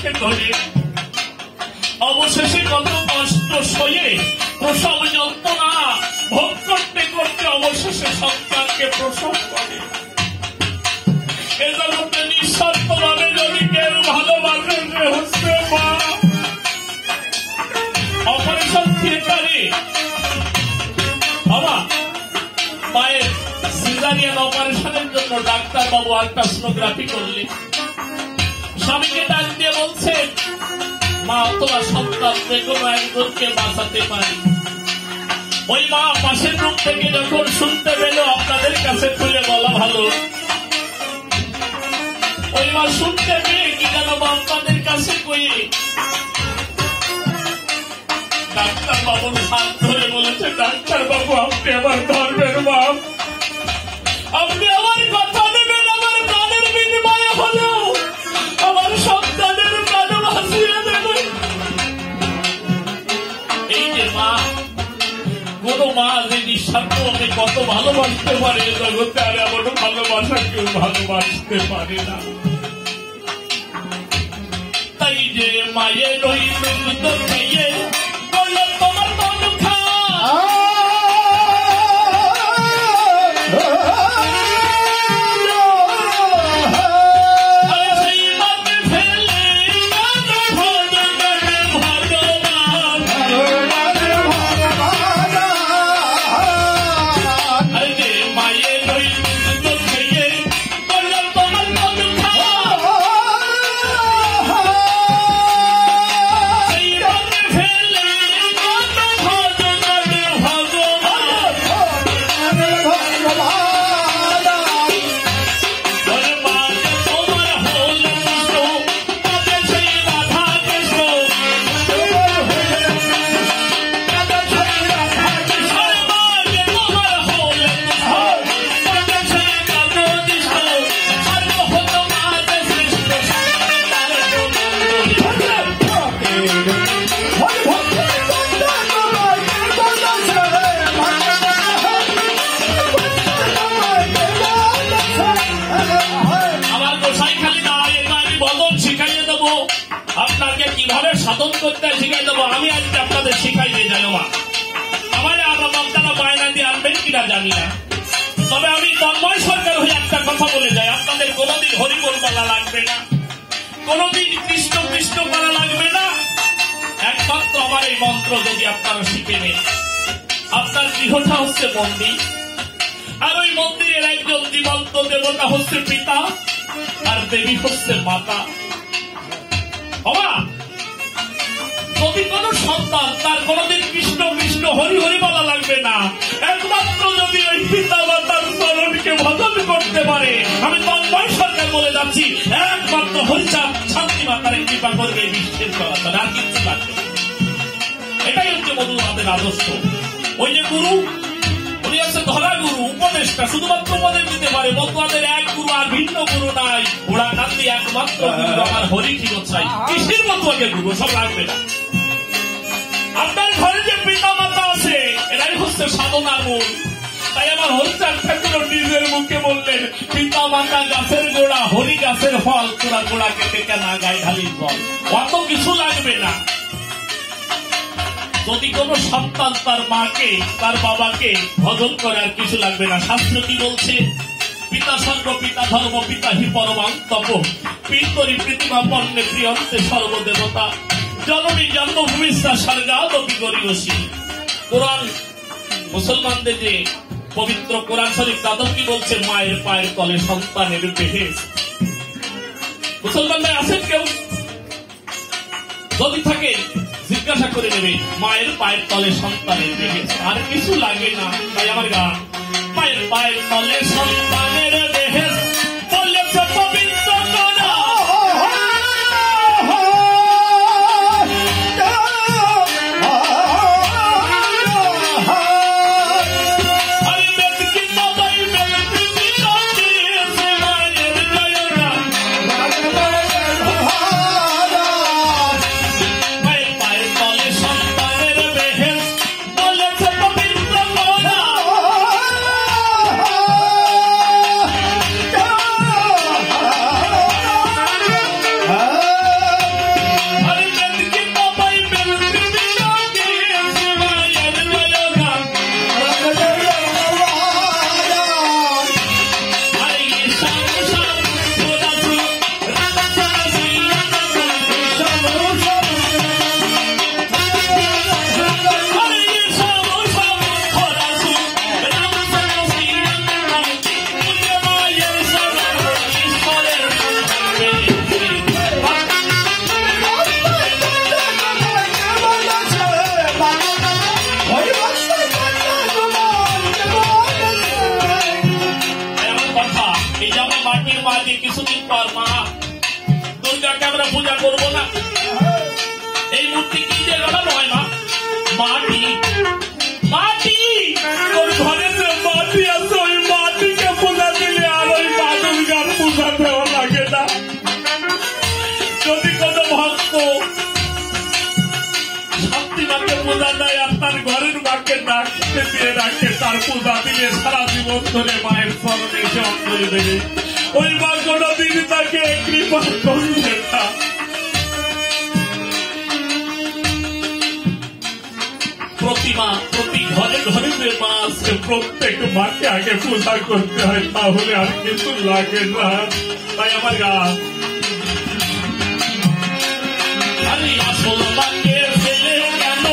বুকে ধরে অবশেষে কত কষ্ট সয়ে প্রসব যন্ত্রণা ভোগ করতে করতে অবশেষে সন্তানকে প্রসব করে। এ জগতে নিঃস্বার্থভাবে যদি কেউ ভালোবাসে সে হচ্ছে মা। অপারেশন থিয়েটারে বাবা মায়ের সিজারিয়ান অপারেশনের জন্য ডাক্তার বাবু আল্ট্রাসোনোগ্রাফি করলে স্বামীকে ডাক দিয়ে বলছেন, মা তোমার সন্তান যে কোনো একজনকে বাঁচাতে পারি। ওই মা পাশের রূপ থেকে যখন শুনতে পেল আপনাদের কাছে খুলে বলা ভালো, ওই মা শুনতে পেয়ে কি জানাবো আপনাদের কাছে কই ডাক্তার বাবুর হাত ধরে বলেছে, ডাক্তার বাবু আপনি আমার ধর্মের বাপ, আপনি আমার কথা নেবেন, আমার প্রাণের বিনিময়ে হলেও আমার সন্তানের প্রাণ বাঁচিয়ে দেবেন। এই যে মা, কোন মা যে নিঃস্বার্থভাবে কত ভালোবাসতে পারে জগতে আর এমন ভালোবাসা কেউ ভালোবাসতে পারে না। তাই যে মায়ের ওই দুধ খেয়ে বললো তোমার মন খা, আপনাকে কিভাবে সাধন করতে শিখাই দেবো আমি আজকে আপনাদের শিখাই দিয়ে যাই। মা আমার আপনারা বায়না দিয়ে আনবেন কিনা জানি না, তবে আমি তন্ময় সরকার হয়ে একটা কথা বলে যাই, আপনাদের কোনোদিন হরিবোল বলা লাগবে না, কোনোদিন কৃষ্ণ কৃষ্ণ বলা লাগবে না। একমাত্র আমার এই মন্ত্র যদি আপনারা শিখে নেন, আপনার গৃহটা হচ্ছে মন্দির, আর ওই মন্দিরের একজন জীবন্ত দেবতা হচ্ছে পিতা, আর দেবী হচ্ছে মাতা। যদি কোন সন্তান তার কোনদিন কৃষ্ণ কৃষ্ণ হরি হরি বলা লাগবে না, একমাত্র যদি ওই পিতা মাতার চরণকে ভজন করতে পারে, আমি তন্ময় সরকার বলে যাচ্ছি, একমাত্র হরিচাঁদ শান্তি মাতার কৃপা করবে বিশ্বের চলাচল, আর কিছু লাগবে। এটাই হচ্ছে মধুমাদের আদর্শ। ওই যে গুরু, উনি হচ্ছে ধরা গুরু, উপদেশটা শুধুমাত্র উপদেশ দিতে পারে। মধুমাদের এক গুরু আর ভিন্ন গুরু নাই, ওরা কান্দি একমাত্র গুরু আমার হরি ঠিক চাই, কৃষির মধুমাকে গুরু সব লাগবে না। আপনার ঘরে যে পিতা মাতা আছে এরাই হচ্ছে সাধনার মূল। তাই আমার হরিচাঁদ ঠাকুর নিজের মুখে বললেন, পিতা মাতা গাছের গোড়া, হরি গাছের ফল, তোরা গোড়া কেটে কেনা গায়ে ঢালির ফল, অত কিছু লাগবে না। যদি কোন সন্তান তার মাকে তার বাবাকে ভজন করে আর কিছু লাগবে না। শাস্ত্র কি বলছে? পিতা সর্ব পিতা ধর্ম পিতা হি পরমাং তপ পিতরি প্রীতিমা পণ্যে প্রিয়ন্তে সর্বদেবতা জননী জন্মভূমিষ্ঠা স্বর্গাদপি গরিয়সী। কোরআন মুসলমানদের যে পবিত্র কোরআন শরীফ তাদের কি বলছে? মায়ের পায়ের তলে সন্তানের বেহেশত। মুসলমানরা আছেন কেউ? যদি থাকে জিজ্ঞাসা করে নেবে, মায়ের পায়ের তলে সন্তানের বেহেশত, আর কিছু লাগে না। তাই আমার গান, মায়ের পায়ের তলে সন্তানের বেহেশত বলেছে পবিত্র কোরআন। করবো না। এই মূর্তি কি দিয়ে গড়ানো হয় মা? মাটি, মাটি, তোর ঘরের যে মাটি আছে ওই মাটিকে পূজা দিলে আর ওই মা দুর্গার পূজা দেওয়া লাগে না। যদি কোনো ভক্ত শান্তিমাকে পূজা দেয় আর তার ঘরের মাকে ডাকতে দিয়ে রাখে, তার পূজা দিলে সারা জীবন ধরে মায়ের চরণে এসে অঞ্জলি দেবে, ওই মা কোনদিন তাকে কৃপা করবে না। প্রতিমা, প্রতি ঘরে ঘরে যে মা আছে প্রত্যেক মাকে আগে পূজা করতে হয়, তাহলে আর কিছু লাগে না। তাই আমার গান আরে আসল মাকে ফেলে কেন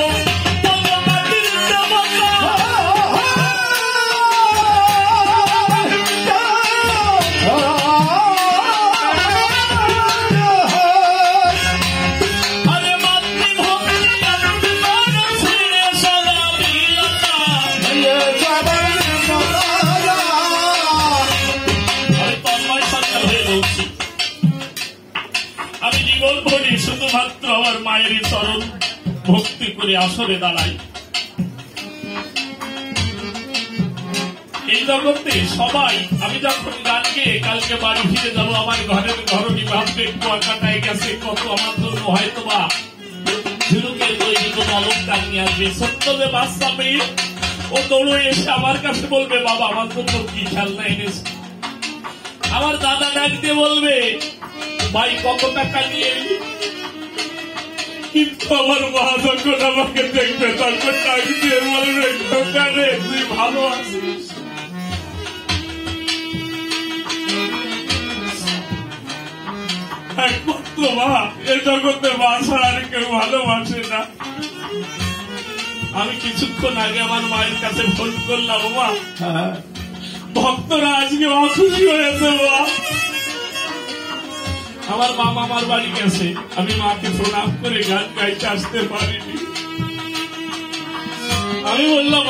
আমি জীবন ভরি শুধুমাত্র আমার মায়ের চরণ ভক্তি করে আসরে দাঁড়াই। এই জগতে সবাই, আমি যখন গান গেয়ে কালকে বাড়ি ফিরে যাবো, আমার ঘরের ঘরণী ভাববে কুয়াকাটায় গেছে, কত আমার জন্য হয়তো বা ঝিনুকের তৈরি কোনো অলঙ্কার নিয়ে আসবে। ছোট্ট যে বাচ্চা মেয়ে, ও দৌড়ে এসে আমার কাছে বলবে বাবা আমার জন্য কি খেলনা এনেছে। আমার দাদা ডাক দিয়ে বলবে ভাই কত টাকা নিয়ে এলি। কিন্তু আমার মা যখন আমাকে দেখবে তখন ডাক দিয়ে বলবে দোকানে তুই ভালো আছিস। একমাত্র মা, এ জগতে মা ছাড়া আর কেউ ভালোবাসে না। আমি কিছুক্ষণ আগে আমার মায়ের কাছে ফোন করলাম, মা ভক্তরা আজকে অখুশি হয়েছে মা। আমার মা মামার বাড়ি গেছে, আমি মাকে প্রণাম করে গান গাইতে আসতে পারিনি। আমি বললাম